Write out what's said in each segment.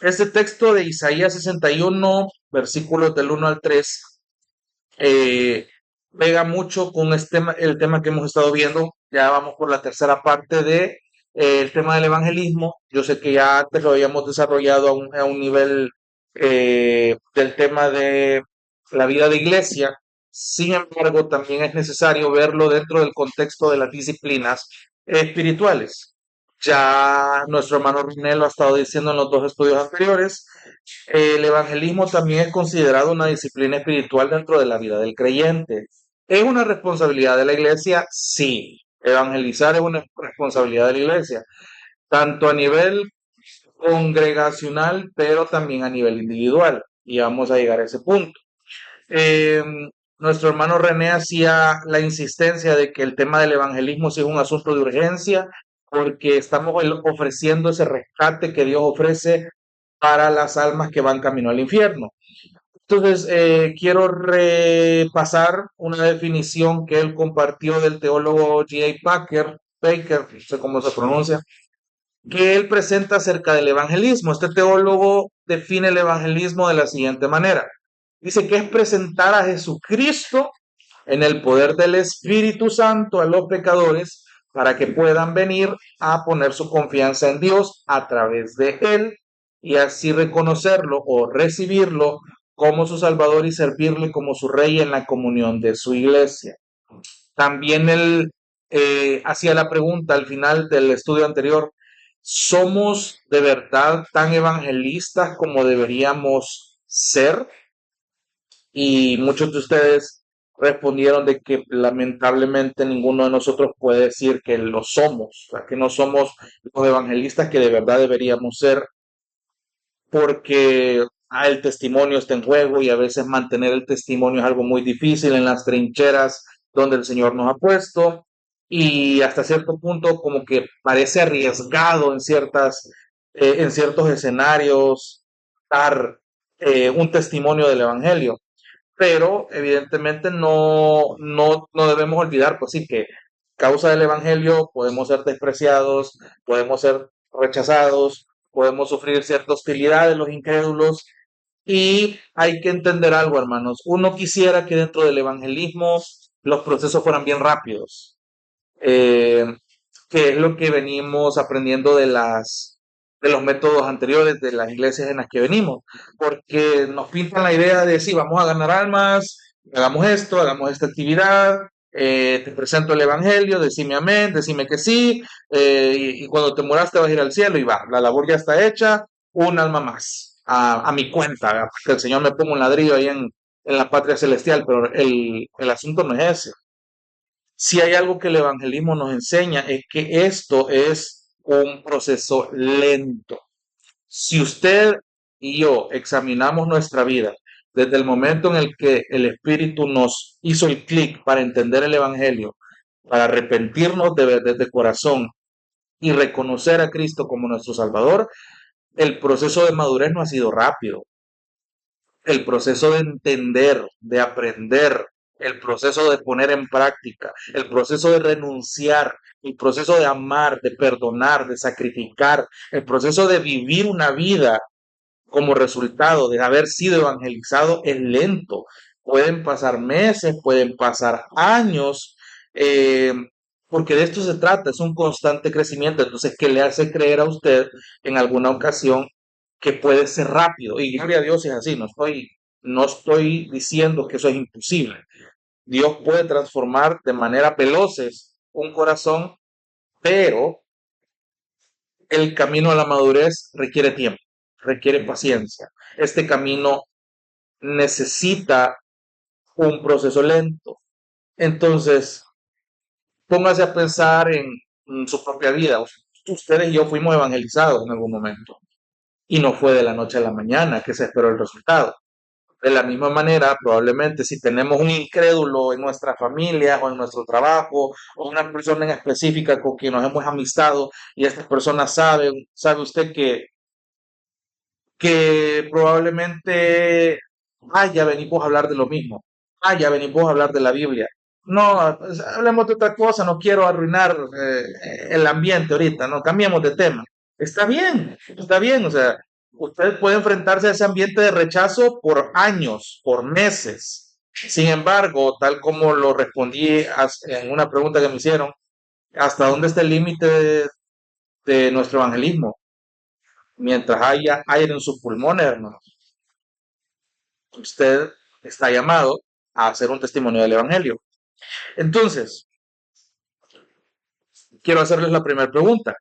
Este texto de Isaías 61, versículos del 1 al 3, eh, pega mucho con el tema que hemos estado viendo. Ya vamos por la tercera parte de, el tema del evangelismo. Yo sé que ya antes lo habíamos desarrollado a un nivel del tema de la vida de iglesia. Sin embargo, también es necesario verlo dentro del contexto de las disciplinas espirituales. Ya nuestro hermano René lo ha estado diciendo en los dos estudios anteriores. El evangelismo también es considerado una disciplina espiritual dentro de la vida del creyente. ¿Es una responsabilidad de la iglesia? Sí. Evangelizar es una responsabilidad de la iglesia, tanto a nivel congregacional, pero también a nivel individual. Y vamos a llegar a ese punto. Eh, Nuestro hermano René hacía la insistencia de que el tema del evangelismo sí es un asunto de urgencia, porque estamos ofreciendo ese rescate que Dios ofrece para las almas que van camino al infierno. Entonces, quiero repasar una definición que él compartió del teólogo J. Baker, no sé cómo se pronuncia, que él presenta acerca del evangelismo. Este teólogo define el evangelismo de la siguiente manera. Dice que es presentar a Jesucristo en el poder del Espíritu Santo a los pecadores para que puedan venir a poner su confianza en Dios a través de Él y así reconocerlo o recibirlo como su Salvador y servirle como su Rey en la comunión de su iglesia. También él hacía la pregunta al final del estudio anterior, ¿somos de verdad tan evangelistas como deberíamos ser? Y muchos de ustedes respondieron de que lamentablemente ninguno de nosotros puede decir que lo somos, o sea, que no somos los evangelistas que de verdad deberíamos ser, porque el testimonio está en juego y a veces mantener el testimonio es algo muy difícil en las trincheras donde el Señor nos ha puesto y hasta cierto punto como que parece arriesgado en ciertos escenarios dar un testimonio del Evangelio, pero evidentemente no debemos olvidar, pues sí, que causa del Evangelio podemos ser despreciados, podemos ser rechazados, podemos sufrir cierta hostilidad de los incrédulos y hay que entender algo, hermanos. Uno quisiera que dentro del evangelismo los procesos fueran bien rápidos, eh, que es lo que venimos aprendiendo de los métodos anteriores de las iglesias en las que venimos, porque nos pintan la idea de sí, vamos a ganar almas, hagamos esto, hagamos esta actividad, te presento el evangelio, decime amén, decime que sí, y cuando te mueras te vas a ir al cielo y va, la labor ya está hecha, un alma más a mi cuenta, ¿verdad? Que el Señor me ponga un ladrillo ahí en la patria celestial, pero el asunto no es ese. Si hay algo que el evangelismo nos enseña es que esto es un proceso lento. Si usted y yo examinamos nuestra vida desde el momento en el que el Espíritu nos hizo el clic para entender el Evangelio, para arrepentirnos de corazón y reconocer a Cristo como nuestro Salvador, el proceso de madurez no ha sido rápido. El proceso de entender, de aprender, el proceso de poner en práctica, el proceso de renunciar, el proceso de amar, de perdonar, de sacrificar, el proceso de vivir una vida como resultado de haber sido evangelizado es lento. Pueden pasar meses, pueden pasar años, eh, porque de esto se trata, es un constante crecimiento. Entonces, ¿qué le hace creer a usted en alguna ocasión que puede ser rápido? Y gloria a Dios si es así, no estoy diciendo que eso es imposible. Dios puede transformar de manera veloces un corazón, pero el camino a la madurez requiere tiempo, requiere paciencia. Este camino necesita un proceso lento. Entonces, póngase a pensar en su propia vida. Ustedes y yo fuimos evangelizados en algún momento y no fue de la noche a la mañana que se esperó el resultado. De la misma manera, probablemente si tenemos un incrédulo en nuestra familia o en nuestro trabajo o una persona en específica con quien nos hemos amistado y esta persona sabe usted que probablemente, ya venimos a hablar de lo mismo, ya venimos a hablar de la Biblia. No, pues, hablemos de otra cosa, no quiero arruinar el ambiente ahorita, no, cambiemos de tema. Está bien, o sea, usted puede enfrentarse a ese ambiente de rechazo por años, por meses. Sin embargo, tal como lo respondí en una pregunta que me hicieron, ¿hasta dónde está el límite de nuestro evangelismo? Mientras haya aire en sus pulmones, hermano, usted está llamado a hacer un testimonio del evangelio. Entonces, quiero hacerles la primera pregunta.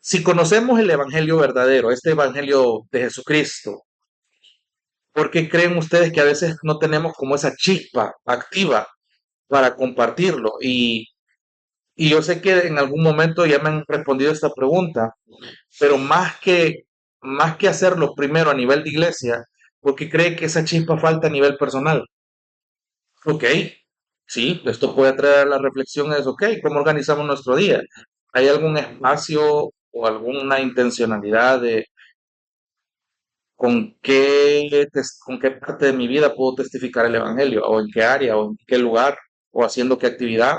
Si conocemos el evangelio verdadero, este evangelio de Jesucristo, ¿por qué creen ustedes que a veces no tenemos como esa chispa activa para compartirlo? Y yo sé que en algún momento ya me han respondido esta pregunta, pero más que hacerlo primero a nivel de iglesia, porque cree que esa chispa falta a nivel personal. Ok, sí, esto puede traer a la reflexión es, ok, ¿cómo organizamos nuestro día? ¿Hay algún espacio o alguna intencionalidad de con qué parte de mi vida puedo testificar el evangelio? ¿O en qué área? ¿O en qué lugar? ¿O haciendo qué actividad?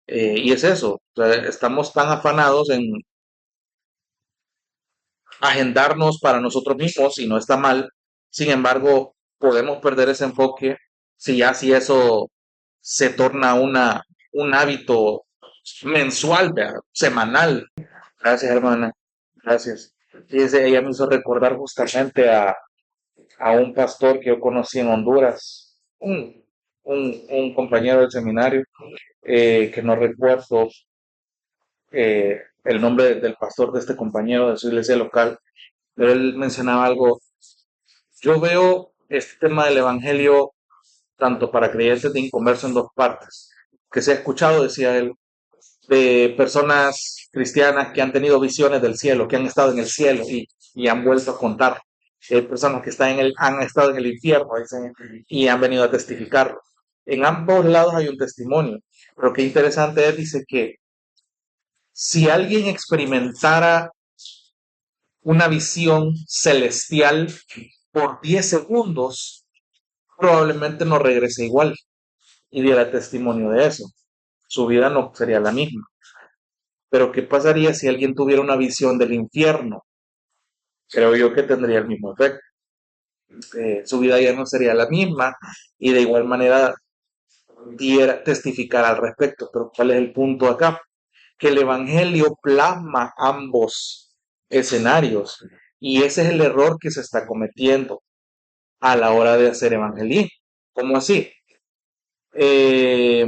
Y es eso, o sea, estamos tan afanados en agendarnos para nosotros mismos y no está mal. Sin embargo, podemos perder ese enfoque si eso se torna un hábito mensual, ¿verdad? Semanal. Gracias, hermana. Gracias. Fíjese, ella me hizo recordar justamente a un pastor que yo conocí en Honduras, un compañero del seminario, que no recuerdo el nombre del pastor de este compañero de su iglesia local, pero él mencionaba algo. Yo veo este tema del evangelio tanto para creyentes de inconverso en dos partes, que se ha escuchado, decía él, de personas cristianas que han tenido visiones del cielo, que han estado en el cielo y han vuelto a contar. Hay personas que han estado en el infierno, dicen, y han venido a testificarlo. En ambos lados hay un testimonio, pero qué interesante es, dice que si alguien experimentara una visión celestial por 10 segundos, probablemente no regrese igual y diera testimonio de eso. Su vida no sería la misma. Pero ¿qué pasaría si alguien tuviera una visión del infierno? Creo yo que tendría el mismo efecto. Su vida ya no sería la misma y de igual manera diera testificar al respecto. Pero ¿cuál es el punto acá? Que el Evangelio plasma ambos escenarios y ese es el error que se está cometiendo a la hora de hacer evangelismo. ¿Cómo así? Eh,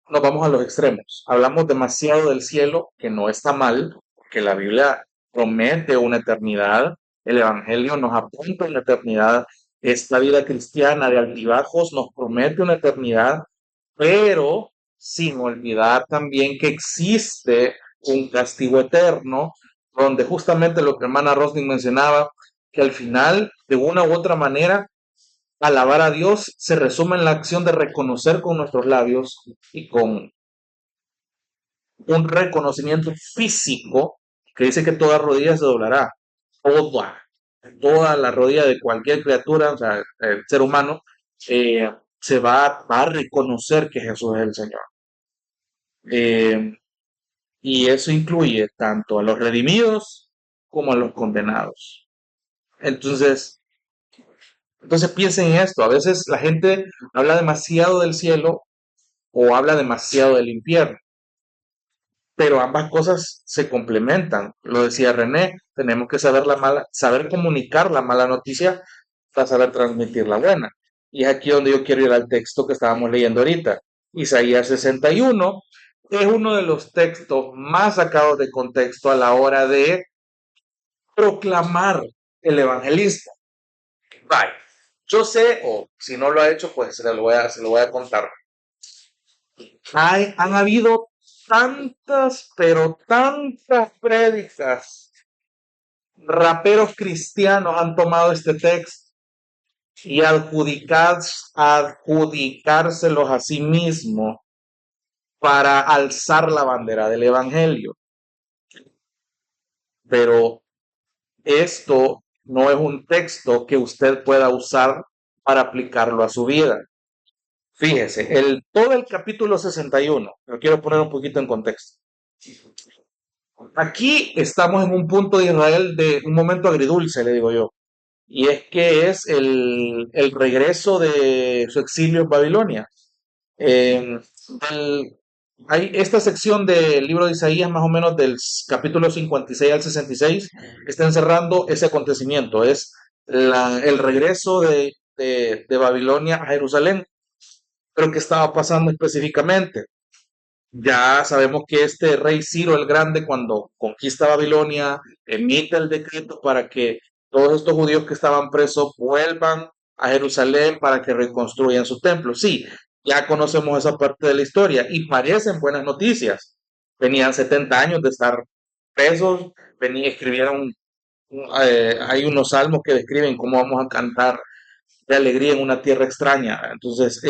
nos vamos a los extremos. Hablamos demasiado del cielo, que no está mal, que la Biblia promete una eternidad, el Evangelio nos apunta a una eternidad, esta vida cristiana de altibajos nos promete una eternidad, pero sin olvidar también que existe un castigo eterno, donde justamente lo que hermana Rosling mencionaba, que al final, de una u otra manera, alabar a Dios se resume en la acción de reconocer con nuestros labios y con un reconocimiento físico que dice que toda rodilla se doblará, toda, toda la rodilla de cualquier criatura, o sea, el ser humano, va a reconocer que Jesús es el Señor. Eh, y eso incluye tanto a los redimidos como a los condenados. Entonces, entonces piensen en esto, a veces la gente habla demasiado del cielo o habla demasiado del infierno, pero ambas cosas se complementan. Lo decía René, tenemos que saber comunicar la mala noticia para saber transmitir la buena. Y es aquí donde yo quiero ir al texto que estábamos leyendo ahorita. Isaías 61 es uno de los textos más sacados de contexto a la hora de proclamar el evangelismo. Bye. Yo sé, o si no lo ha hecho, pues se lo voy a contar. Han habido tantas, pero tantas prédicas. Raperos cristianos han tomado este texto y adjudicárselos a sí mismos para alzar la bandera del evangelio. Pero esto no es un texto que usted pueda usar para aplicarlo a su vida. Fíjese, todo el capítulo 61, lo quiero poner un poquito en contexto. Aquí estamos en un punto de Israel de un momento agridulce, le digo yo, y es que es el regreso de su exilio en Babilonia. Eh, del- Hay esta sección del libro de Isaías, más o menos del capítulo 56 al 66, está encerrando ese acontecimiento, es el regreso de Babilonia a Jerusalén. Pero ¿qué estaba pasando específicamente? Ya sabemos que este rey Ciro el Grande, cuando conquista Babilonia, emite el decreto para que todos estos judíos que estaban presos vuelvan a Jerusalén para que reconstruyan su templo. Sí, ya conocemos esa parte de la historia y parecen buenas noticias. Venían 70 años de estar presos, escribieron, hay unos salmos que describen cómo vamos a cantar de alegría en una tierra extraña. Entonces,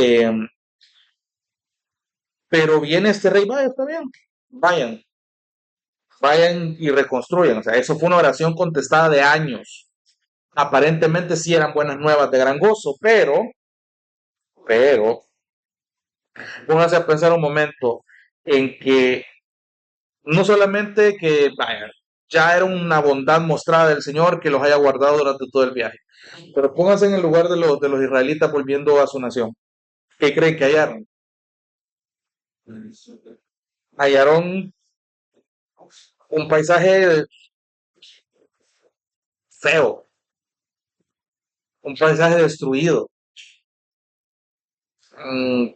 pero viene este rey, vaya, está bien, vayan, vayan y reconstruyan. O sea, eso fue una oración contestada de años. Aparentemente sí eran buenas nuevas de gran gozo, pero, pónganse a pensar un momento en que no solamente que, vaya, ya era una bondad mostrada del Señor que los haya guardado durante todo el viaje, pero pónganse en el lugar de los israelitas volviendo a su nación. ¿Qué creen que hallaron? Hallaron un paisaje feo, un paisaje destruido, mm,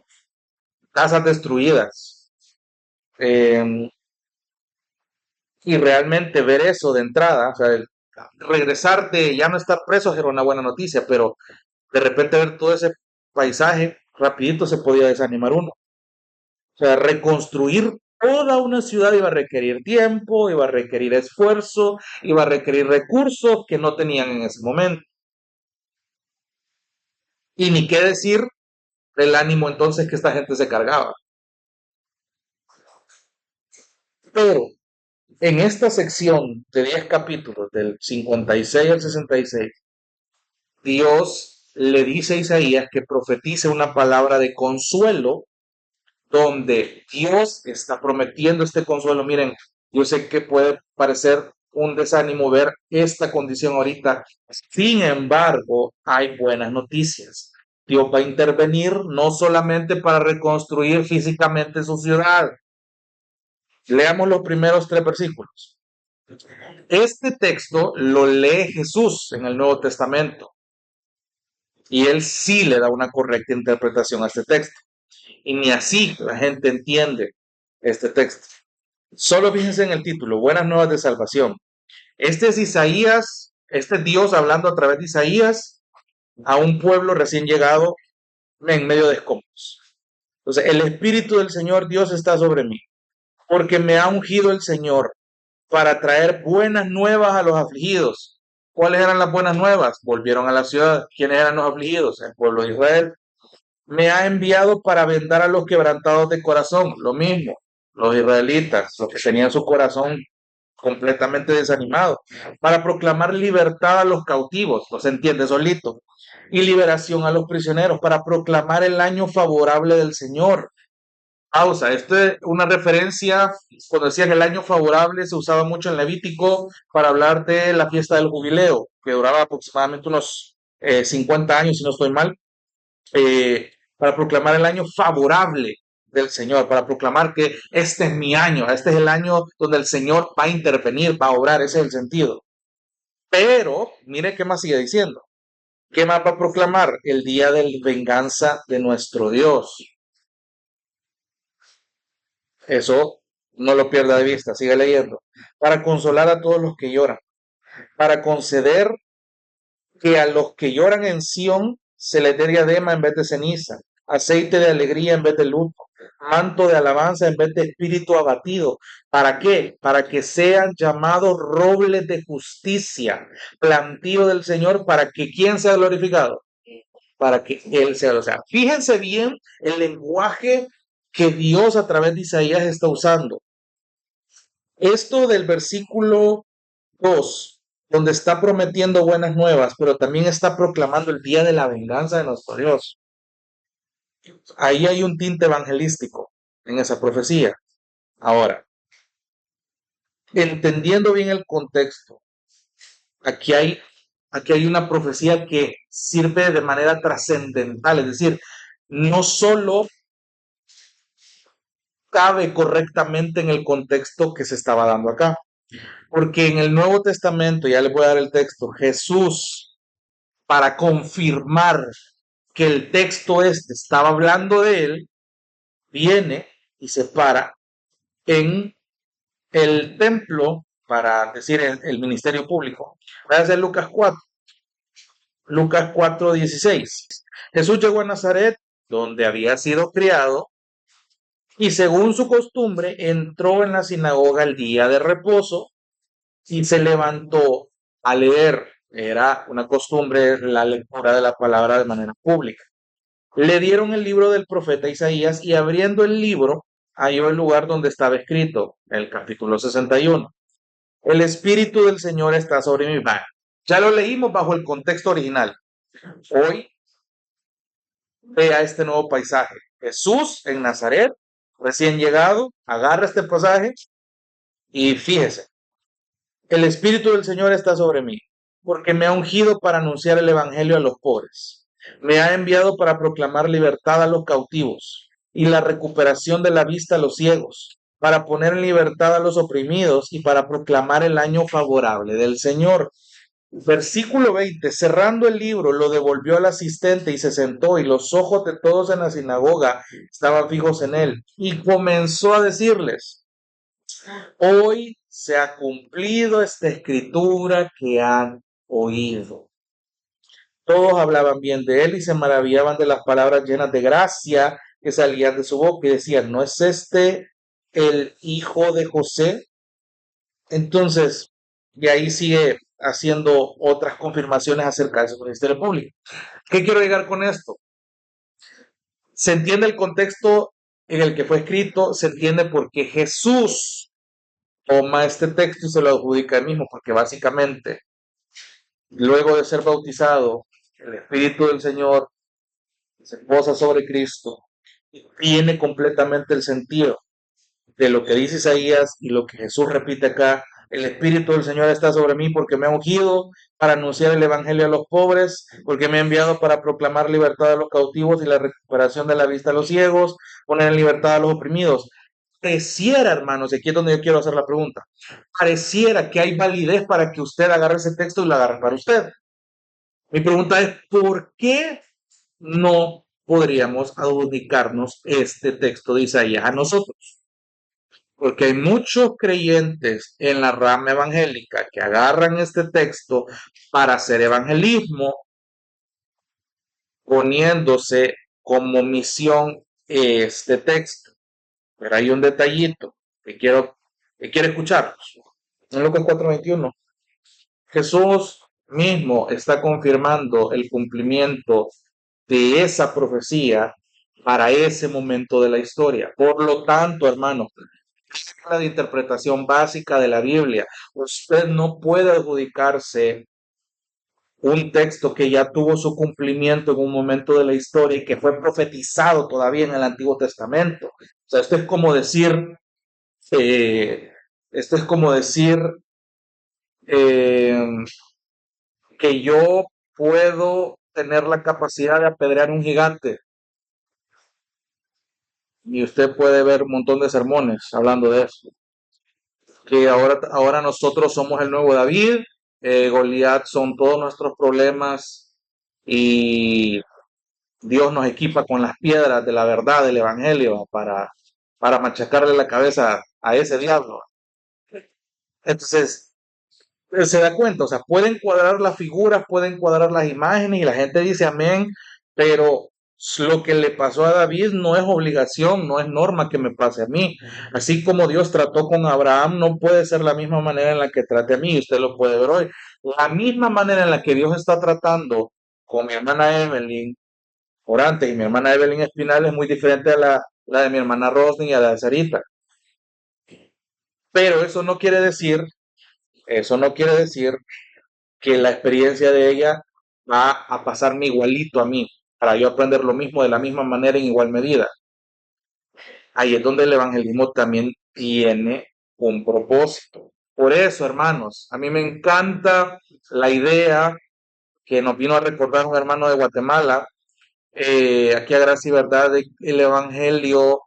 casas destruidas. eh, y realmente ver eso de entrada, o sea, regresar de ya no estar presos era una buena noticia, pero de repente ver todo ese paisaje, rapidito se podía desanimar uno. O sea, reconstruir toda una ciudad iba a requerir tiempo, iba a requerir esfuerzo, iba a requerir recursos que no tenían en ese momento. Y ni qué decir del ánimo entonces que esta gente se cargaba. Pero en esta sección de 10 capítulos, del 56 al 66, Dios le dice a Isaías que profetice una palabra de consuelo donde Dios está prometiendo este consuelo. Miren, yo sé que puede parecer un desánimo ver esta condición ahorita. Sin embargo, hay buenas noticias. Dios va a intervenir no solamente para reconstruir físicamente su ciudad. Leamos los primeros 3 versículos. Este texto lo lee Jesús en el Nuevo Testamento y él sí le da una correcta interpretación a este texto. Y ni así la gente entiende este texto. Solo fíjense en el título, Buenas Nuevas de Salvación. Este es Isaías, este es Dios hablando a través de Isaías a un pueblo recién llegado en medio de escombros. Entonces, el Espíritu del Señor Dios está sobre mí, porque me ha ungido el Señor para traer buenas nuevas a los afligidos. ¿Cuáles eran las buenas nuevas? Volvieron a la ciudad. ¿Quiénes eran los afligidos? El pueblo de Israel. Me ha enviado para vendar a los quebrantados de corazón. Lo mismo, los israelitas, los que tenían su corazón completamente desanimado, para proclamar libertad a los cautivos, no se entiende solito, y liberación a los prisioneros, para proclamar el año favorable del Señor. Pausa, esto es una referencia, cuando decían el año favorable, se usaba mucho en Levítico para hablar de la fiesta del jubileo, que duraba aproximadamente unos 50 años, si no estoy mal, para proclamar el año favorable del Señor, para proclamar que este es mi año, este es el año donde el Señor va a intervenir, va a obrar, ese es el sentido. Pero, mire qué más sigue diciendo. ¿Qué más va a proclamar? El día de venganza de nuestro Dios. Eso no lo pierda de vista, sigue leyendo. Para consolar a todos los que lloran, para conceder que a los que lloran en Sión se les dé diadema en vez de ceniza, aceite de alegría en vez de luto, manto de alabanza en vez de espíritu abatido. ¿Para qué? Para que sean llamados robles de justicia, plantío del Señor, para que ¿quién sea glorificado? Para que Él sea. O sea, fíjense bien el lenguaje que Dios a través de Isaías está usando. Esto del versículo 2, donde está prometiendo buenas nuevas, pero también está proclamando el día de la venganza de nuestro Dios. Ahí hay un tinte evangelístico en esa profecía. Ahora, entendiendo bien el contexto, aquí hay, aquí hay una profecía que sirve de manera trascendental, es decir, no solo cabe correctamente en el contexto que se estaba dando acá, porque en el Nuevo Testamento, ya les voy a dar el texto, Jesús, para confirmar que el texto este estaba hablando de él, viene y se para en el templo para decir el ministerio público. Voy a hacer Lucas 4:16. Jesús llegó a Nazaret, donde había sido criado, y según su costumbre entró en la sinagoga el día de reposo y se levantó a leer. Era una costumbre la lectura de la palabra de manera pública. Le dieron el libro del profeta Isaías y abriendo el libro halló el lugar donde estaba escrito, el capítulo 61. El Espíritu del Señor está sobre mí. Ya lo leímos bajo el contexto original. Hoy vea este nuevo paisaje. Jesús en Nazaret, recién llegado, agarra este pasaje y fíjese, el Espíritu del Señor está sobre mí, porque me ha ungido para anunciar el Evangelio a los pobres. Me ha enviado para proclamar libertad a los cautivos y la recuperación de la vista a los ciegos, para poner en libertad a los oprimidos y para proclamar el año favorable del Señor. Versículo 20. Cerrando el libro, lo devolvió al asistente y se sentó, y los ojos de todos en la sinagoga estaban fijos en él. Y comenzó a decirles: Hoy se ha cumplido esta escritura que han oído. Todos hablaban bien de él y se maravillaban de las palabras llenas de gracia que salían de su boca y decían: ¿no es este el hijo de José? Entonces, y ahí sigue haciendo otras confirmaciones acerca de su ministerio público. ¿Qué quiero llegar con esto? Se entiende el contexto en el que fue escrito, se entiende por qué Jesús toma este texto y se lo adjudica él mismo, porque básicamente, luego de ser bautizado, el Espíritu del Señor se posa sobre Cristo y tiene completamente el sentido de lo que dice Isaías y lo que Jesús repite acá. El Espíritu del Señor está sobre mí porque me ha ungido para anunciar el Evangelio a los pobres, porque me ha enviado para proclamar libertad a los cautivos y la recuperación de la vista a los ciegos, poner en libertad a los oprimidos. Pareciera, hermanos, y aquí es donde yo quiero hacer la pregunta, pareciera que hay validez para que usted agarre ese texto y lo agarre para usted. Mi pregunta es, ¿por qué no podríamos adjudicarnos este texto de Isaías a nosotros? Porque hay muchos creyentes en la rama evangélica que agarran este texto para hacer evangelismo, poniéndose como misión este texto. Pero hay un detallito que quiero escucharlos. En Lucas 4:21, Jesús mismo está confirmando el cumplimiento de esa profecía para ese momento de la historia. Por lo tanto, hermano, la de interpretación básica de la Biblia. Usted no puede adjudicarse un texto que ya tuvo su cumplimiento en un momento de la historia y que fue profetizado todavía en el Antiguo Testamento. O sea, eh, esto es como decir eh, que yo puedo tener la capacidad de apedrear un gigante y usted puede ver un montón de sermones hablando de eso. Que ahora nosotros somos el nuevo David, Goliat son todos nuestros problemas y Dios nos equipa con las piedras de la verdad del Evangelio para machacarle la cabeza a ese diablo. Entonces, se da cuenta, o sea, pueden cuadrar las figuras, pueden cuadrar las imágenes y la gente dice amén, pero lo que le pasó a David no es obligación, no es norma que me pase a mí. Así como Dios trató con Abraham, no puede ser la misma manera en la que trate a mí, y usted lo puede ver hoy. La misma manera en la que Dios está tratando con mi hermana Evelyn Orante y mi hermana Evelyn Espinal es muy diferente a la de mi hermana Rosny y a la de Sarita. Pero eso no quiere decir que la experiencia de ella va a pasarme igualito a mí, para yo aprender lo mismo de la misma manera en igual medida. Ahí es donde el evangelismo también tiene un propósito. Por eso, hermanos, a mí me encanta la idea que nos vino a recordar un hermano de Guatemala, aquí a Gracia y Verdad, de que el Evangelio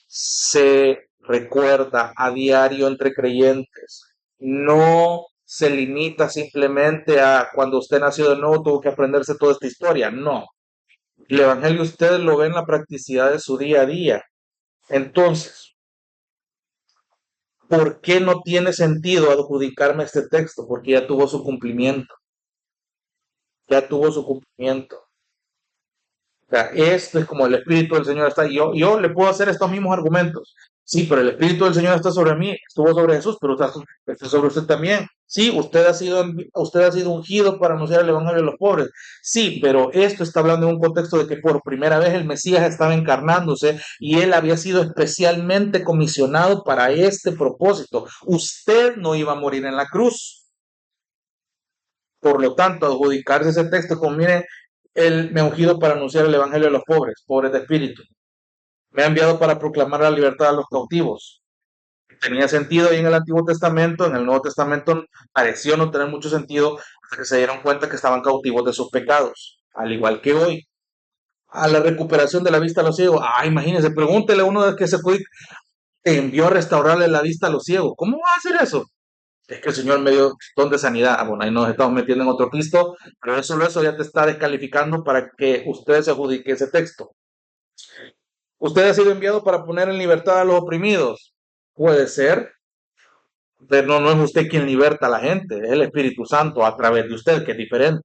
se recuerda a diario entre creyentes. No se limita simplemente a cuando usted nació de nuevo tuvo que aprenderse toda esta historia. No. El Evangelio usted lo ve en la practicidad de su día a día. Entonces, ¿por qué no tiene sentido adjudicarme este texto? Porque ya tuvo su cumplimiento. Ya tuvo su cumplimiento. O sea, esto es como el Espíritu del Señor está. Yo le puedo hacer estos mismos argumentos. Sí, pero el Espíritu del Señor está sobre mí, estuvo sobre Jesús, pero está sobre usted también. Sí, usted ha sido ungido para anunciar el Evangelio a los pobres. Sí, pero esto está hablando en un contexto de que por primera vez el Mesías estaba encarnándose y él había sido especialmente comisionado para este propósito. Usted no iba a morir en la cruz. Por lo tanto, adjudicarse ese texto como, mire, él me ha ungido para anunciar el evangelio a los pobres, pobres de espíritu. Me ha enviado para proclamar la libertad a los cautivos. Tenía sentido ahí en el Antiguo Testamento, en el Nuevo Testamento pareció no tener mucho sentido hasta que se dieron cuenta que estaban cautivos de sus pecados, al igual que hoy. A la recuperación de la vista a los ciegos. Imagínense, pregúntele a uno de que se fue, te envió a restaurarle la vista a los ciegos. ¿Cómo va a hacer eso? Es que el Señor me dio don de sanidad. Bueno, ahí nos estamos metiendo en otro Cristo, pero eso ya te está descalificando para que usted se adjudique ese texto. Usted ha sido enviado para poner en libertad a los oprimidos. Puede ser, pero no es usted quien liberta a la gente, es el Espíritu Santo a través de usted, que es diferente.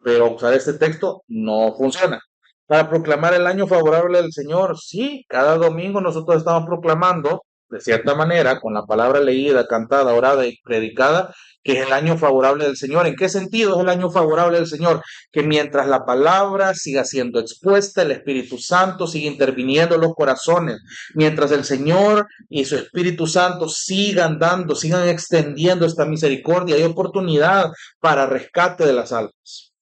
Pero usar este texto no funciona. Para proclamar el año favorable del Señor, sí, cada domingo nosotros estamos proclamando, de cierta manera, con la palabra leída, cantada, orada y predicada, que es el año favorable del Señor. ¿En qué sentido es el año favorable del Señor? Que mientras la palabra siga siendo expuesta, el Espíritu Santo sigue interviniendo en los corazones, mientras el Señor y su Espíritu Santo sigan extendiendo esta misericordia y oportunidad para rescate de las almas.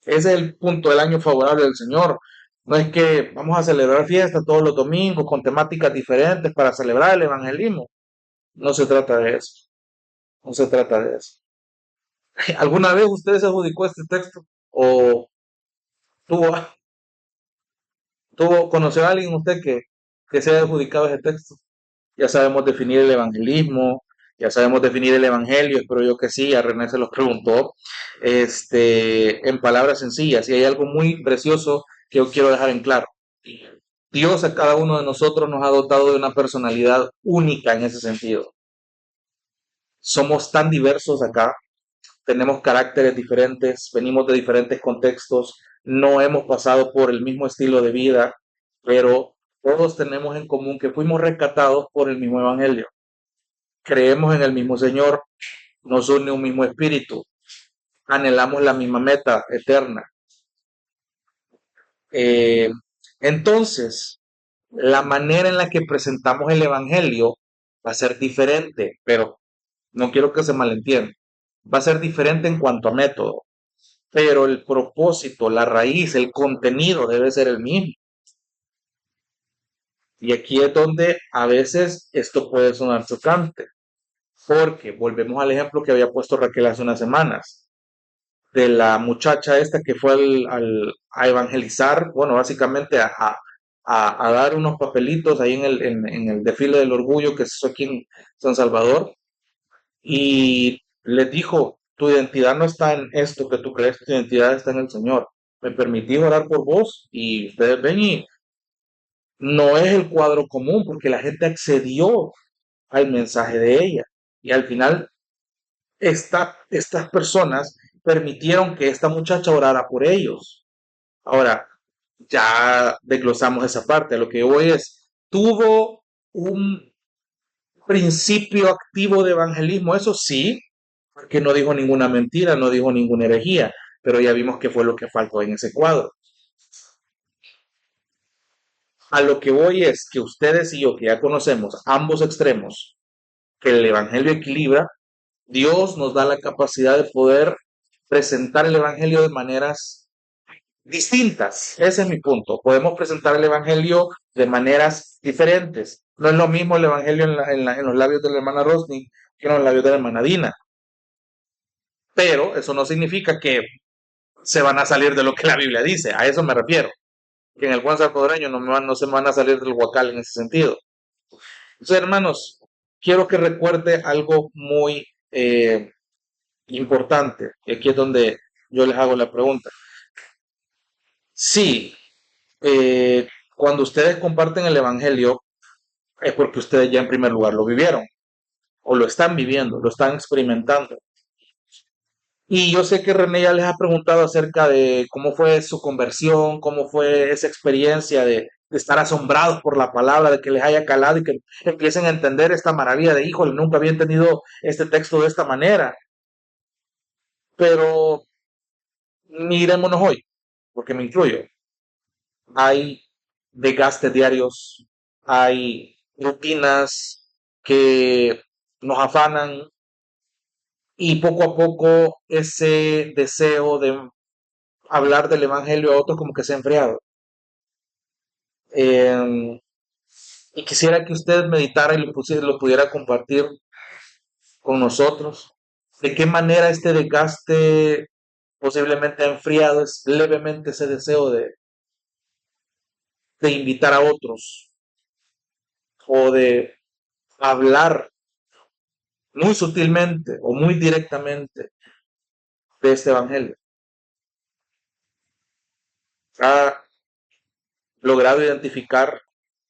Ese es el punto del año favorable del Señor. No es que vamos a celebrar fiestas todos los domingos con temáticas diferentes para celebrar el evangelismo. No se trata de eso. No se trata de eso. ¿Alguna vez usted se adjudicó este texto? ¿O tuvo, conocer a alguien usted que se haya adjudicado ese texto? Ya sabemos definir el evangelismo, ya sabemos definir el evangelio, espero yo que sí, a René se los preguntó, en palabras sencillas, y hay algo muy precioso que yo quiero dejar en claro. Dios a cada uno de nosotros nos ha dotado de una personalidad única en ese sentido. Somos tan diversos acá, tenemos caracteres diferentes, venimos de diferentes contextos, no hemos pasado por el mismo estilo de vida, pero todos tenemos en común que fuimos rescatados por el mismo evangelio. Creemos en el mismo Señor, nos une un mismo espíritu, anhelamos la misma meta eterna. Eh, entonces, la manera en la que presentamos el Evangelio va a ser diferente, pero no quiero que se malentienda. Va a ser diferente en cuanto a método, pero el propósito, la raíz, el contenido debe ser el mismo. Y aquí es donde a veces esto puede sonar chocante, porque volvemos al ejemplo que había puesto Raquel hace unas semanas de la muchacha esta que fue a evangelizar, bueno, básicamente a dar unos papelitos ahí en el desfile del orgullo que se hizo aquí en San Salvador, y les dijo, tu identidad no está en esto que tú crees, tu identidad está en el Señor. Me permití orar por vos y ustedes ven y no es el cuadro común porque la gente accedió al mensaje de ella. Y al final estas personas permitieron que esta muchacha orara por ellos. Ahora, ya desglosamos esa parte. Lo que hoy es, tuvo un principio activo de evangelismo, eso sí, porque no dijo ninguna mentira, no dijo ninguna herejía, pero ya vimos que fue lo que faltó en ese cuadro. A lo que voy es que ustedes y yo, que ya conocemos ambos extremos, que el evangelio equilibra, Dios nos da la capacidad de poder presentar el evangelio de maneras distintas. Ese es mi punto. Podemos presentar el evangelio de maneras diferentes, No es lo mismo el evangelio en los labios de la hermana Rosny que en los labios de la hermana Dina. Pero eso no significa que se van a salir de lo que la Biblia dice. A eso me refiero. Que en el buen salvadoreño no se van a salir del huacal en ese sentido. Entonces, hermanos, quiero que recuerde algo muy importante. Y aquí es donde yo les hago la pregunta. Sí, cuando ustedes comparten el Evangelio, es porque ustedes ya en primer lugar lo vivieron, o lo están viviendo, lo están experimentando. Y yo sé que René ya les ha preguntado acerca de cómo fue su conversión, cómo fue esa experiencia de estar asombrados por la palabra, de que les haya calado y que empiecen a entender esta maravilla de, híjole, nunca había entendido este texto de esta manera. Pero mirémonos hoy, porque me incluyo. Hay desgastes diarios, hay rutinas que nos afanan y poco a poco ese deseo de hablar del evangelio a otros como que se ha enfriado. Eh, y quisiera que usted meditara y lo pudiera compartir con nosotros. De qué manera este desgaste posiblemente ha enfriado es levemente ese deseo de invitar a otros o de hablar muy sutilmente o muy directamente de este evangelio. Ha logrado identificar.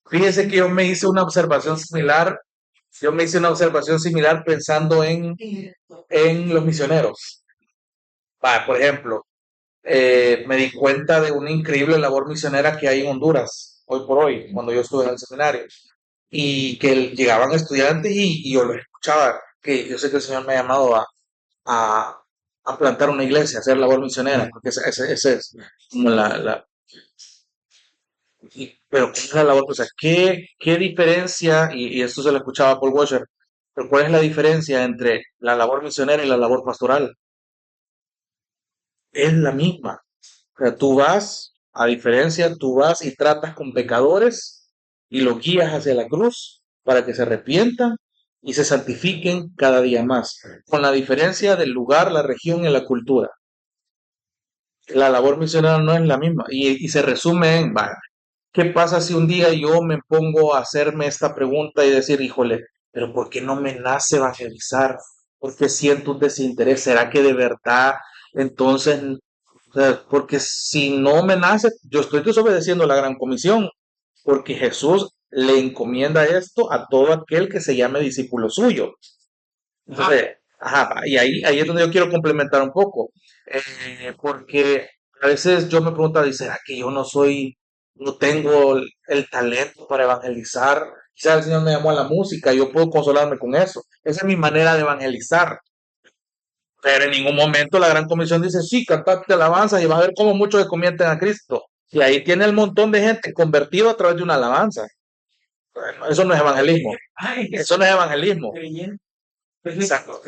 Fíjese que yo me hice una observación similar pensando en los misioneros. Por ejemplo, me di cuenta de una increíble labor misionera que hay en Honduras, hoy por hoy, cuando yo estuve en el seminario, y que llegaban estudiantes y yo los escuchaba, que yo sé que el Señor me ha llamado a, a plantar una iglesia, a hacer labor misionera, porque ese es como pero ¿cuál es la labor? O sea, ¿qué diferencia? Y esto se lo escuchaba a Paul Washer, pero ¿cuál es la diferencia entre la labor misionera y la labor pastoral? Es la misma. O sea, tú vas y tratas con pecadores y los guías hacia la cruz para que se arrepientan y se santifiquen cada día más, con la diferencia del lugar, la región y la cultura. La labor misionera no es la misma y se resume en, vaya, ¿qué pasa si un día yo me pongo a hacerme esta pregunta y decir, híjole, pero ¿por qué no me nace evangelizar? ¿Por qué siento un desinterés? ¿Será que de verdad entonces, o sea, porque si no me nace, yo estoy desobedeciendo la gran comisión, porque Jesús le encomienda esto a todo aquel que se llame discípulo suyo. Entonces, ajá, y ahí es donde yo quiero complementar un poco, porque a veces yo me pregunto, ¿será que yo no tengo el talento para evangelizar? Quizás el Señor me llamó a la música, yo puedo consolarme con eso. Esa es mi manera de evangelizar. Pero en ningún momento la Gran Comisión dice, sí, cantate alabanza y vas a ver cómo muchos se convierten a Cristo. Y ahí tiene el montón de gente convertido a través de una alabanza. Bueno, eso no es evangelismo. Eso no es evangelismo. Exacto.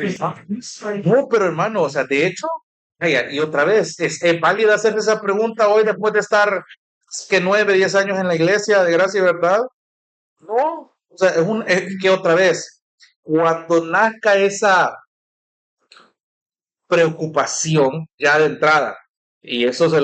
No, pero hermano, o sea, de hecho, y otra vez, ¿es válida hacer esa pregunta hoy después de estar que 9, 10 años en la iglesia de gracia y verdad? No, o sea, es que otra vez, cuando nazca esa preocupación ya de entrada, y eso se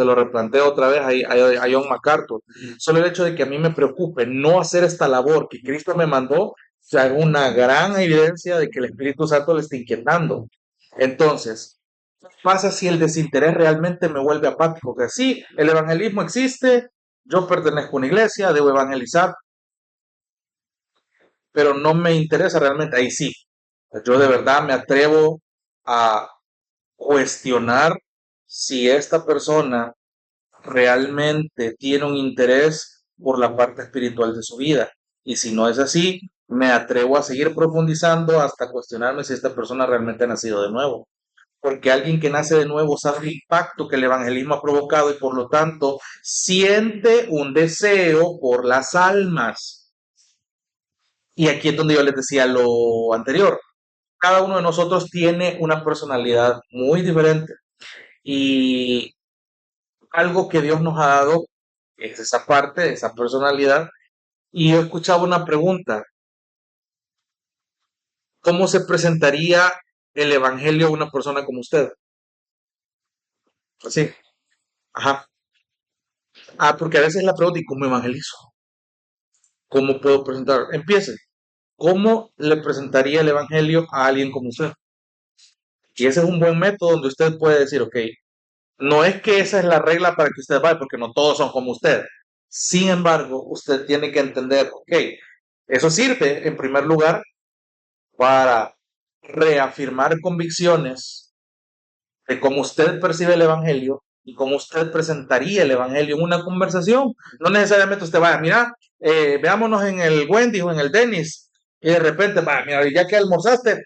lo replanteo otra vez a John MacArthur, solo el hecho de que a mí me preocupe no hacer esta labor que Cristo me mandó, ya es una gran evidencia de que el Espíritu Santo le está inquietando. Entonces, ¿qué pasa si el desinterés realmente me vuelve apático? Que sí, el evangelismo existe, yo pertenezco a una iglesia, debo evangelizar, pero no me interesa realmente. Ahí sí, yo de verdad me atrevo a cuestionar si esta persona realmente tiene un interés por la parte espiritual de su vida. Y si no es así, me atrevo a seguir profundizando hasta cuestionarme si esta persona realmente ha nacido de nuevo. Porque alguien que nace de nuevo sabe el impacto que el evangelismo ha provocado y por lo tanto siente un deseo por las almas. Y aquí es donde yo les decía lo anterior. Cada uno de nosotros tiene una personalidad muy diferente. Y algo que Dios nos ha dado es esa parte, esa personalidad, Y yo escuchaba una pregunta: ¿cómo se presentaría el evangelio a una persona como usted? Así, ajá. Ah, porque a veces la pregunta: ¿y cómo evangelizo? ¿Cómo puedo presentar? Empiece. ¿Cómo le presentaría el evangelio a alguien como usted? Y ese es un buen método donde usted puede decir, ok, no es que esa es la regla para que usted vaya, porque no todos son como usted. Sin embargo, usted tiene que entender, ok, eso sirve en primer lugar para reafirmar convicciones de cómo usted percibe el evangelio y cómo usted presentaría el evangelio en una conversación. No necesariamente usted vaya, mira, veámonos en el Wendy o en el Dennis, y de repente, va, mira, ya que almorzaste,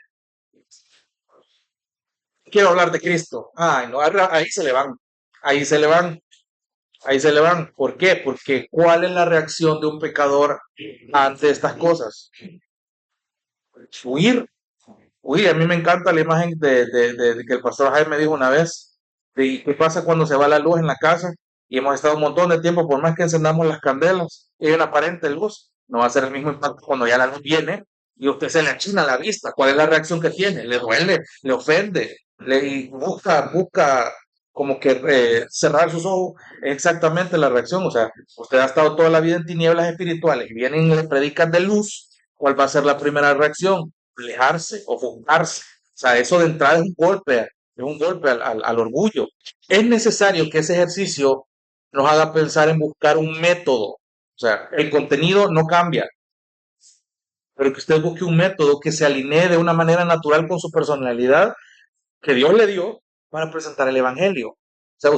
quiero hablar de Cristo. Ay, no, ahí se le van, ahí se le van, ahí se le van. ¿Por qué? Porque ¿cuál es la reacción de un pecador ante estas cosas? Huir. Uy, a mí me encanta la imagen de que el pastor Jaime dijo una vez, de qué pasa cuando se va la luz en la casa y hemos estado un montón de tiempo, por más que encendamos las candelas y hay una aparente luz, no va a ser el mismo impacto cuando ya la luz viene y usted se le achina la vista. ¿Cuál es la reacción que tiene? Le duele, le ofende, y busca como que cerrar sus ojos. Exactamente la reacción. O sea, usted ha estado toda la vida en tinieblas espirituales y vienen y le predican de luz. ¿Cuál va a ser la primera reacción? Alejarse o fundarse. O sea, eso de entrada es un golpe al orgullo. Es necesario que ese ejercicio nos haga pensar en buscar un método. O sea, el contenido no cambia, pero que usted busque un método que se alinee de una manera natural con su personalidad que Dios le dio para presentar el Evangelio. O sea,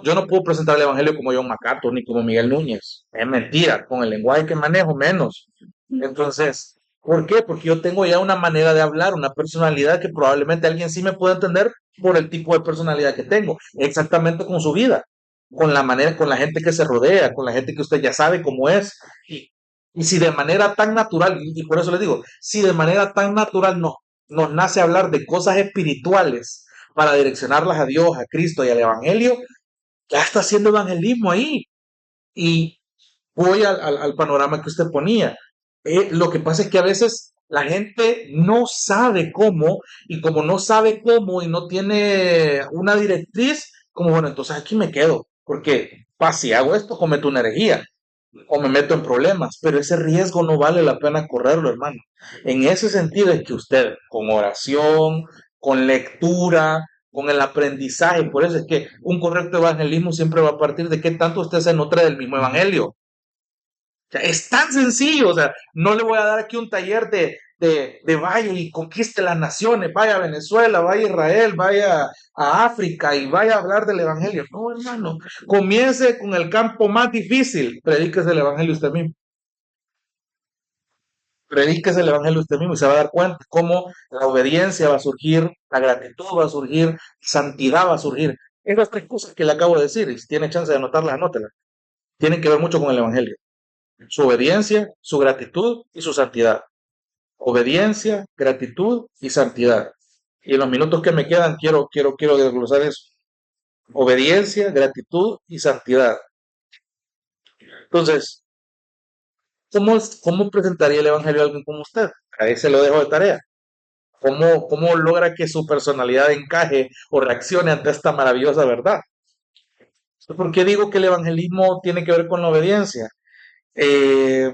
yo no puedo presentar el Evangelio como John MacArthur ni como Miguel Núñez. Es mentira, con el lenguaje que manejo menos. Entonces, ¿por qué? Porque yo tengo ya una manera de hablar, una personalidad que probablemente alguien sí me pueda entender por el tipo de personalidad que tengo, exactamente con su vida, con la manera, con la gente que se rodea, con la gente que usted ya sabe cómo es. Y si de manera tan natural, y por eso le digo, si de manera tan natural nos nace hablar de cosas espirituales para direccionarlas a Dios, a Cristo y al Evangelio, ya está haciendo evangelismo ahí. Y voy al panorama que usted ponía. Lo que pasa es que a veces la gente no sabe cómo, y como no sabe cómo y no tiene una directriz, como bueno, entonces aquí me quedo, porque si hago esto, cometo una herejía o me meto en problemas, pero ese riesgo no vale la pena correrlo, hermano. En ese sentido es que usted, con oración, con lectura, con el aprendizaje, por eso es que un correcto evangelismo siempre va a partir de qué tanto usted se nutre del mismo evangelio. Sea, es tan sencillo, o sea, no le voy a dar aquí un taller de vaya y conquiste las naciones, vaya a Venezuela, vaya a Israel, vaya a África y vaya a hablar del Evangelio. No, hermano, comience con el campo más difícil, predíquese el Evangelio usted mismo. Predíquese el Evangelio usted mismo y se va a dar cuenta cómo la obediencia va a surgir, la gratitud va a surgir, santidad va a surgir. Esas tres cosas que le acabo de decir, y si tiene chance de anotarlas, anótelas. Tienen que ver mucho con el Evangelio. Su obediencia, su gratitud y su santidad. Obediencia, gratitud y santidad. Y en los minutos que me quedan quiero desglosar eso. Obediencia, gratitud y santidad. Entonces, ¿cómo presentaría el Evangelio a alguien como usted? Ahí se lo dejo de tarea. ¿Cómo logra que su personalidad encaje o reaccione ante esta maravillosa verdad? ¿Por qué digo que el evangelismo tiene que ver con la obediencia? Eh,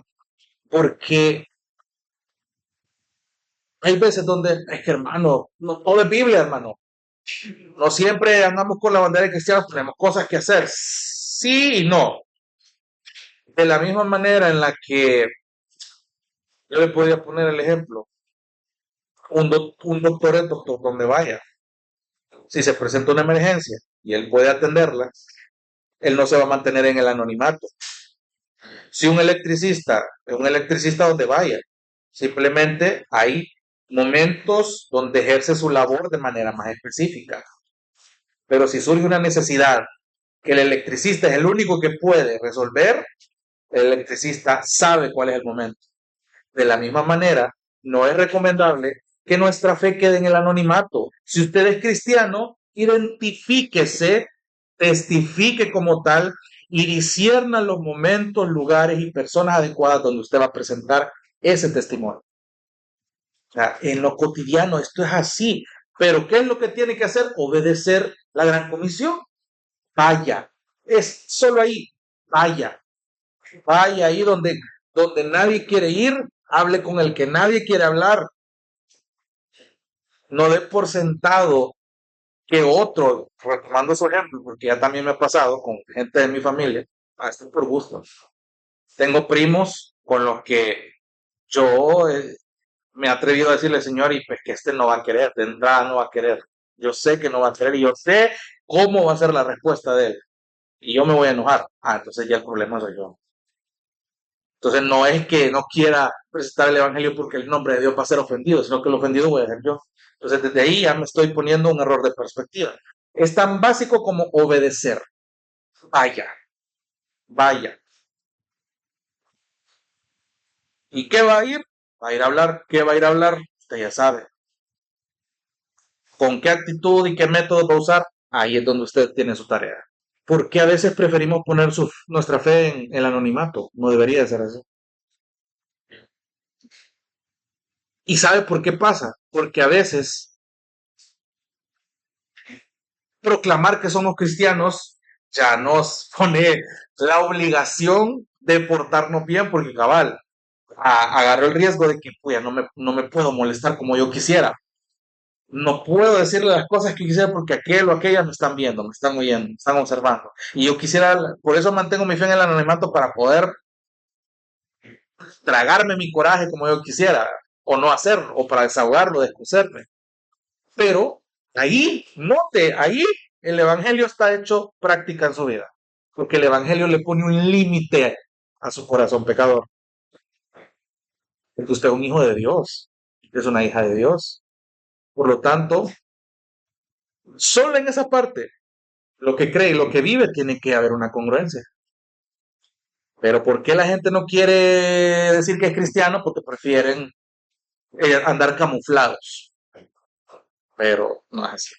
Porque hay veces donde, es que hermano, no todo es Biblia, hermano. No siempre andamos con la bandera de cristianos, tenemos cosas que hacer. Sí y no. De la misma manera en la que yo le podría poner el ejemplo, un doctor es doctor donde vaya. Si se presenta una emergencia y él puede atenderla, él no se va a mantener en el anonimato. Si un electricista, es un electricista donde vaya, simplemente hay momentos donde ejerce su labor de manera más específica. Pero si surge una necesidad que el electricista es el único que puede resolver, el electricista sabe cuál es el momento. De la misma manera, no es recomendable que nuestra fe quede en el anonimato. Si usted es cristiano, identifíquese, testifique como tal y discierna los momentos, lugares y personas adecuadas donde usted va a presentar ese testimonio. O sea, en lo cotidiano esto es así, pero ¿qué es lo que tiene que hacer? Obedecer la gran comisión. Vaya, es solo ahí, vaya, vaya ahí donde nadie quiere ir, hable con el que nadie quiere hablar, no dé por sentado que otro, retomando su ejemplo, porque ya también me ha pasado con gente de mi familia, esto por gusto. Tengo primos con los que yo me he atrevido a decirle, señor, y pues que este no va a querer, de entrada no va a querer. Yo sé que no va a querer y yo sé cómo va a ser la respuesta de él. Y yo me voy a enojar. Entonces ya el problema soy yo. Entonces no es que no quiera presentar el evangelio porque el nombre de Dios va a ser ofendido, sino que el ofendido voy a ser yo. Entonces desde ahí ya me estoy poniendo un error de perspectiva. Es tan básico como obedecer. Vaya, vaya. ¿Y qué va a ir? Va a ir a hablar. ¿Qué va a ir a hablar? Usted ya sabe. ¿Con qué actitud y qué método va a usar? Ahí es donde usted tiene su tarea. ¿Por qué a veces preferimos poner nuestra fe en el anonimato? No debería ser así. ¿Y sabe por qué pasa? Porque a veces proclamar que somos cristianos ya nos pone la obligación de portarnos bien, porque cabal, agarró el riesgo de que pues, no me puedo molestar como yo quisiera. No puedo decirle las cosas que quisiera porque aquel o aquella me están viendo, me están oyendo, me están observando. Y yo quisiera, por eso mantengo mi fe en el anonimato para poder tragarme mi coraje como yo quisiera, o no hacerlo, o para desahogarlo, descoserme. Pero ahí, note, ahí el Evangelio está hecho práctica en su vida, porque el Evangelio le pone un límite a su corazón pecador. Porque usted es un hijo de Dios, es una hija de Dios. Por lo tanto, solo en esa parte, lo que cree y lo que vive, tiene que haber una congruencia. Pero ¿por qué la gente no quiere decir que es cristiano? Porque prefieren andar camuflados. Pero no es así.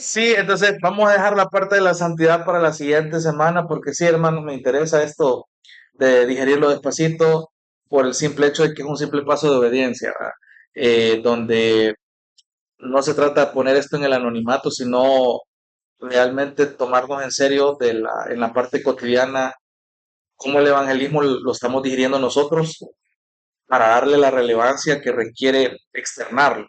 Sí, entonces vamos a dejar la parte de la santidad para la siguiente semana, porque sí, hermano, me interesa esto de digerirlo despacito por el simple hecho de que es un simple paso de obediencia, ¿verdad? Donde no se trata de poner esto en el anonimato, sino realmente tomarnos en serio en la parte cotidiana, cómo el evangelismo lo estamos digiriendo nosotros para darle la relevancia que requiere externarlo,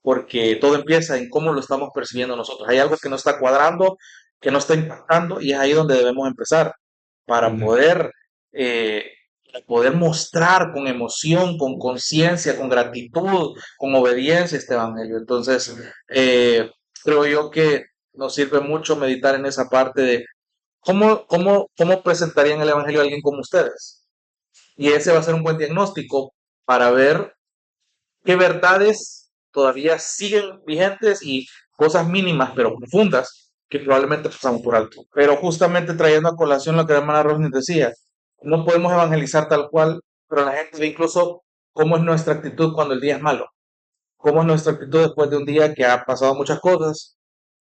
porque todo empieza en cómo lo estamos percibiendo nosotros. Hay algo que no está cuadrando, que no está impactando, y es ahí donde debemos empezar para eh, poder mostrar con emoción, con conciencia, con gratitud, con obediencia este evangelio. Entonces, creo yo que nos sirve mucho meditar en esa parte de cómo presentarían el evangelio a alguien como ustedes. Y ese va a ser un buen diagnóstico para ver qué verdades todavía siguen vigentes y cosas mínimas pero profundas que probablemente pasamos por alto. Pero justamente trayendo a colación lo que la hermana Rosny decía, no podemos evangelizar tal cual, pero la gente ve incluso cómo es nuestra actitud cuando el día es malo, cómo es nuestra actitud después de un día que ha pasado muchas cosas,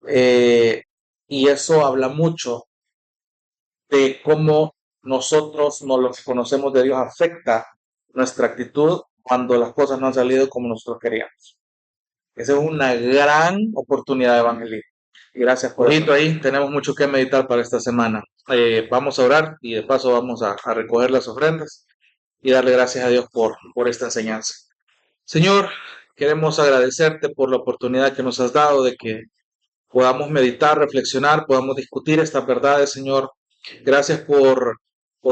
eh, y eso habla mucho de cómo nosotros no los conocemos de Dios afecta nuestra actitud cuando las cosas no han salido como nosotros queríamos. Esa es una gran oportunidad de evangelismo. Y gracias por eso. Ahí tenemos mucho que meditar para esta semana. Vamos a orar y de paso vamos a recoger las ofrendas y darle gracias a Dios por esta enseñanza. Señor, queremos agradecerte por la oportunidad que nos has dado de que podamos meditar, reflexionar, podamos discutir estas verdades, Señor. Gracias por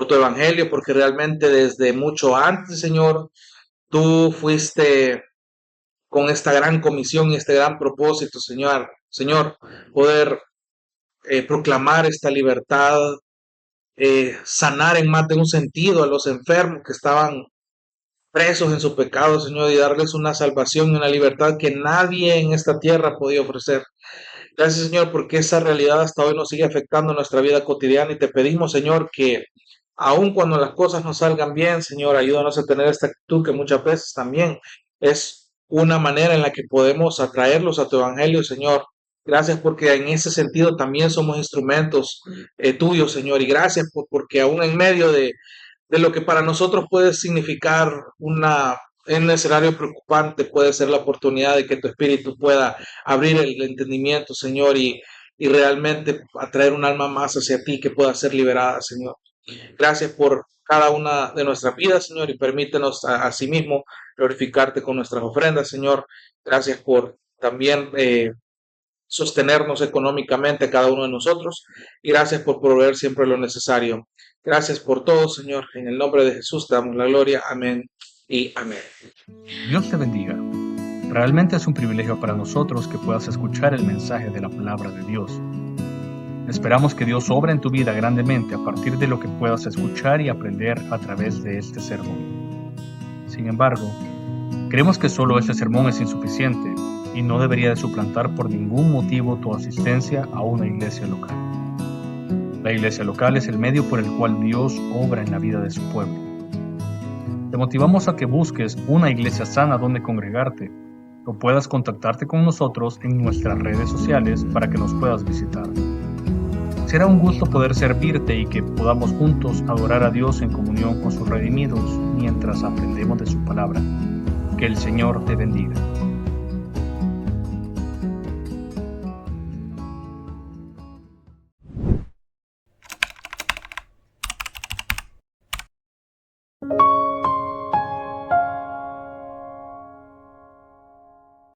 tu evangelio, porque realmente desde mucho antes, Señor, tú fuiste con esta gran comisión y este gran propósito, Señor. Señor, poder proclamar esta libertad, sanar en más de un sentido a los enfermos que estaban presos en su pecado, Señor, y darles una salvación y una libertad que nadie en esta tierra podía ofrecer. Gracias, Señor, porque esa realidad hasta hoy nos sigue afectando nuestra vida cotidiana y te pedimos, Señor, que aun cuando las cosas no salgan bien, Señor, ayúdanos a tener esta actitud que muchas veces también es una manera en la que podemos atraerlos a tu evangelio, Señor, Gracias porque en ese sentido también somos instrumentos tuyos, Señor. Y gracias porque aún en medio de lo que para nosotros puede significar un escenario preocupante, puede ser la oportunidad de que tu espíritu pueda abrir el entendimiento, Señor, y realmente atraer un alma más hacia ti que pueda ser liberada, Señor. Gracias por cada una de nuestras vidas, Señor, y permítenos asimismo glorificarte con nuestras ofrendas, Señor. Gracias por también sostenernos económicamente cada uno de nosotros y gracias por proveer siempre lo necesario. Gracias por todo, Señor. En el nombre de Jesús te damos la gloria. Amén y amén. Dios te bendiga. Realmente es un privilegio para nosotros que puedas escuchar el mensaje de la palabra de Dios. Esperamos que Dios obra en tu vida grandemente a partir de lo que puedas escuchar y aprender a través de este sermón. Sin embargo, creemos que solo este sermón es insuficiente y no debería de suplantar por ningún motivo tu asistencia a una iglesia local. La iglesia local es el medio por el cual Dios obra en la vida de su pueblo. Te motivamos a que busques una iglesia sana donde congregarte o puedas contactarte con nosotros en nuestras redes sociales para que nos puedas visitar. Será un gusto poder servirte y que podamos juntos adorar a Dios en comunión con sus redimidos mientras aprendemos de su palabra. Que el Señor te bendiga.